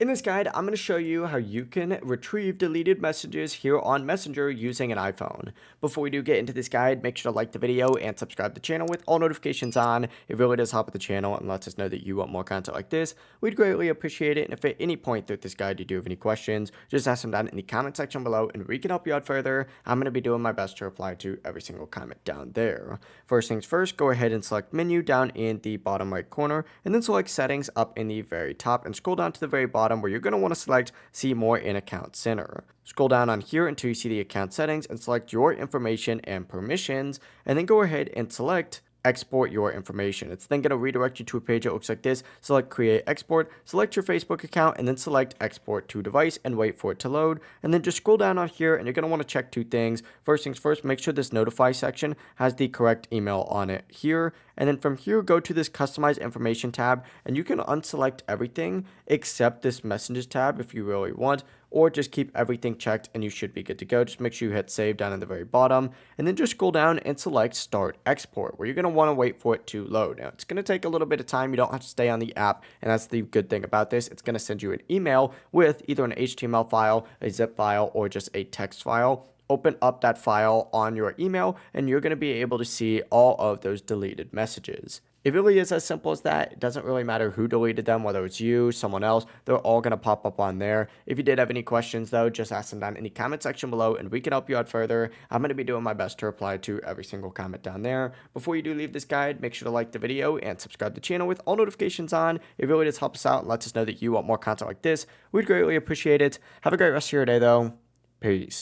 In this guide, I'm going to show you how you can retrieve deleted messages here on Messenger using an iPhone. Before we do get into this guide, make sure to like the video and subscribe to the channel with all notifications on. It really does help with the channel and lets us know that you want more content like this. We'd greatly appreciate it, and if at any point throughout this guide you do have any questions, just ask them down in the comment section below and we can help you out further. I'm going to be doing my best to reply to every single comment down there. First things first, go ahead and select menu down in the bottom right corner, and then select settings up in the very top and scroll down to the very bottom where you're going to want to select see more in account center. Scroll down on here until you see the account settings and select your information and permissions, and then go ahead and select export your information. It's then going to redirect you to a page that looks like this. Select create export, select your Facebook account, and then select export to device and wait for it to load. And then just scroll down on here and you're going to want to check two things. First things first, make sure this notify section has the correct email on it here. And then from here, go to this customize information tab and you can unselect everything except this messages tab if you really want, or just keep everything checked and you should be good to go. Just make sure you hit save down at the very bottom and then just scroll down and select start export, where you're going to want to wait for it to load. Now it's going to take a little bit of time. You don't have to stay on the app, and that's the good thing about this. It's going to send you an email with either an HTML file, a zip file, or just a text file. Open up that file on your email and you're going to be able to see all of those deleted messages. It really is as simple as that. It doesn't really matter who deleted them, whether it's you, someone else, they're all going to pop up on there. If you did have any questions though, just ask them down in the comment section below and we can help you out further. I'm going to be doing my best to reply to every single comment down there. Before you do leave this guide, make sure to like the video and subscribe to the channel with all notifications on. It really does help us out and lets us know that you want more content like this. We'd greatly appreciate it. Have a great rest of your day though. Peace.